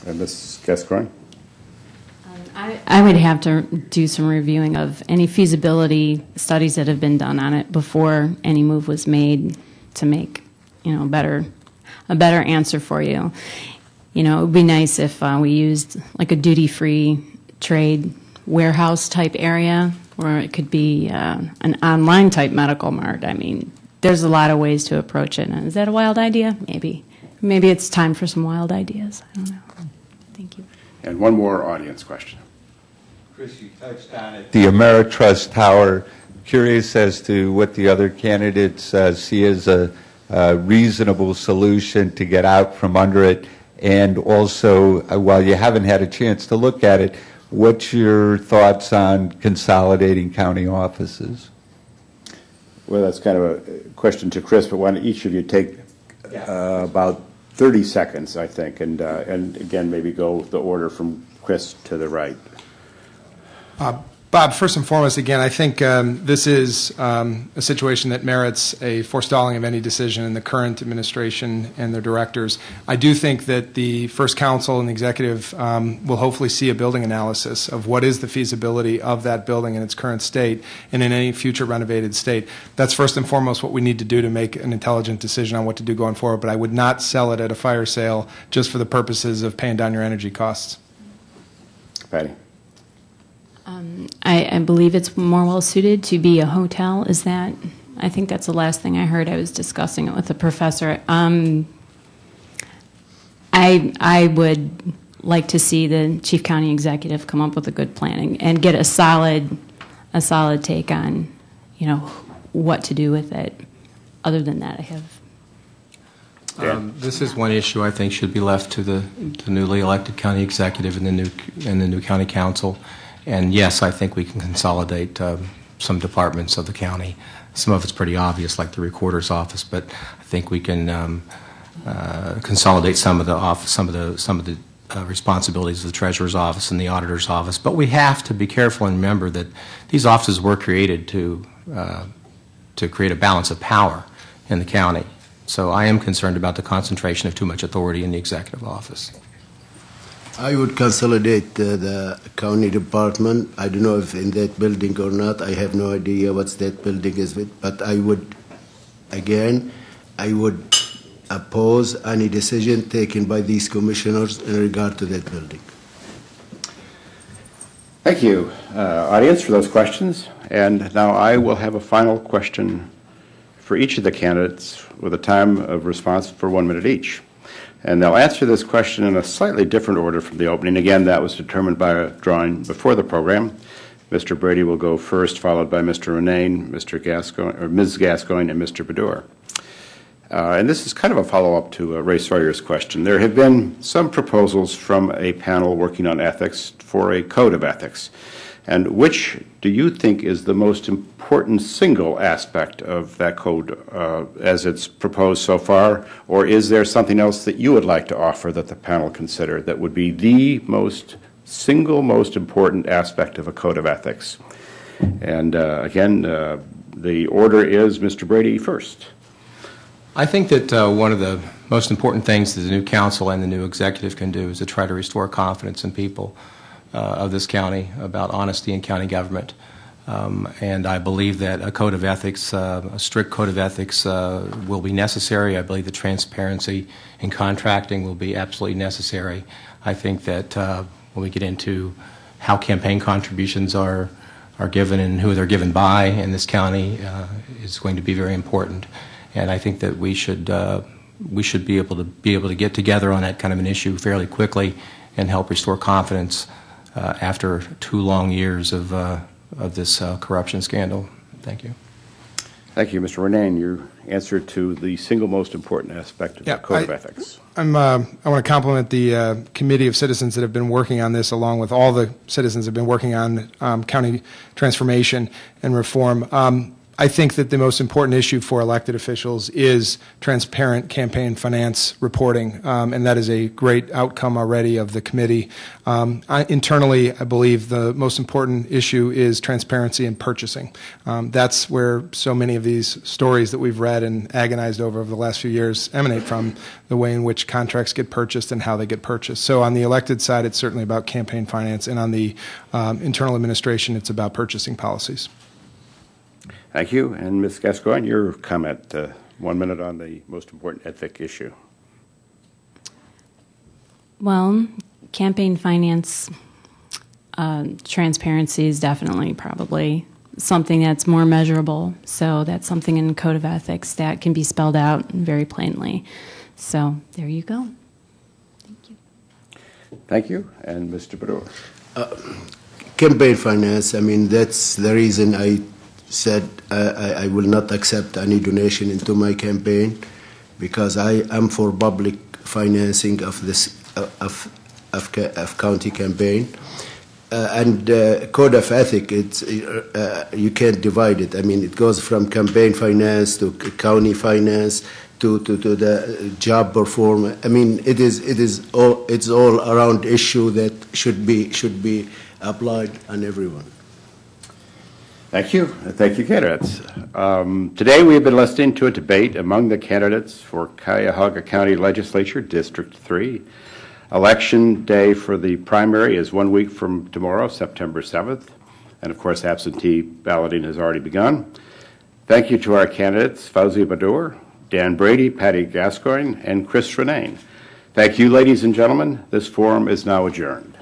Ms. Gascoigne? I would have to do some reviewing of any feasibility studies that have been done on it before any move was made to make, a better answer for you. It would be nice if we used like a duty-free trade warehouse type area, or it could be an online type medical mart. I mean, there's a lot of ways to approach it. Is that a wild idea? Maybe. Maybe it's time for some wild ideas. I don't know. Thank you. And one more audience question. Chris, you touched on it. The Ameritrust Tower. Curious as to what the other candidates see as a reasonable solution to get out from under it. And also, while you haven't had a chance to look at it, what's your thoughts on consolidating county offices? Well, that's kind of a question to Chris, but why don't each of you take about 30 seconds, I think, and again, maybe go the order from Chris to the right. Bob, first and foremost, again, I think this is a situation that merits a forestalling of any decision in the current administration and their directors. I do think that the First Council and the Executive will hopefully see a building analysis of what is the feasibility of that building in its current state and in any future renovated state. That's first and foremost what we need to do to make an intelligent decision on what to do going forward, but I would not sell it at a fire sale just for the purposes of paying down your energy costs. Patty? I believe it's more well suited to be a hotel. Is that? I think that's the last thing I heard. I was discussing it with the professor. I would like to see the chief county executive come up with a good plan and get a solid take on, what to do with it. Other than that, I have. This is one issue I think should be left to the newly elected county executive and the new county council. And yes, I think we can consolidate some departments of the county. Some of it's pretty obvious, like the recorder's office, but I think we can consolidate some of the responsibilities of the treasurer's office and the auditor's office. But we have to be careful and remember that these offices were created to create a balance of power in the county. So I am concerned about the concentration of too much authority in the executive office. I would consolidate the county department. I don't know if in that building or not. I have no idea what that building is with. But I would oppose any decision taken by these commissioners in regard to that building. Thank you, audience, for those questions. And now I will have a final question for each of the candidates with a time of response for 1 minute each. And they'll answer this question in a slightly different order from the opening. Again, that was determined by a drawing before the program. Mr. Brady will go first, followed by Mr. Renane, Mr. Gascoigne, or Ms. Gascoigne, and Mr. Bedour. And this is kind of a follow-up to Ray Sawyer's question. There have been some proposals from a panel working on ethics for a code of ethics. And which do you think is the most important single aspect of that code as it's proposed so far? Or is there something else that you would like to offer that the panel consider that would be the most important aspect of a code of ethics? And again, the order is Mr. Brady first. I think that one of the most important things that the new council and the new executive can do is to try to restore confidence in people of this county about honesty in county government. And I believe that a code of ethics, a strict code of ethics will be necessary. I believe that transparency in contracting will be absolutely necessary. I think that when we get into how campaign contributions are given and who they're given by in this county is going to be very important. And I think that we should be able to get together on that kind of an issue fairly quickly and help restore confidence after 2 long years of this corruption scandal. Thank you. Thank you, Mr. Renane. Your answer to the single most important aspect of the Code of Ethics. I want to compliment the committee of citizens that have been working on this, along with all the citizens that have been working on county transformation and reform. I think that the most important issue for elected officials is transparent campaign finance reporting, and that is a great outcome already of the committee. Internally, I believe the most important issue is transparency in purchasing. That's where so many of these stories that we've read and agonized over the last few years emanate from, the way in which contracts get purchased and how they get purchased. So on the elected side, it's certainly about campaign finance, and on the internal administration, it's about purchasing policies. Thank you. And Ms. Gascoigne, your comment, 1 minute on the most important ethic issue. Well, campaign finance transparency is definitely probably something that's more measurable. So that's something in the Code of Ethics that can be spelled out very plainly. So there you go. Thank you. Thank you. And Mr. Bador. Campaign finance, I mean, that's the reason I said I will not accept any donation into my campaign, because I am for public financing of this of county campaign. And code of ethics, it's you can't divide it. I mean, it goes from campaign finance to county finance to the job performance. I mean, it's all around issue that should be applied on everyone. Thank you. Thank you, candidates. Today we have been listening to a debate among the candidates for Cuyahoga County Legislature, District 3. Election day for the primary is 1 week from tomorrow, September 7th. And of course, absentee balloting has already begun. Thank you to our candidates, Fawzi Bador, Dan Brady, Patty Gascoigne, and Chris Renane. Thank you, ladies and gentlemen. This forum is now adjourned.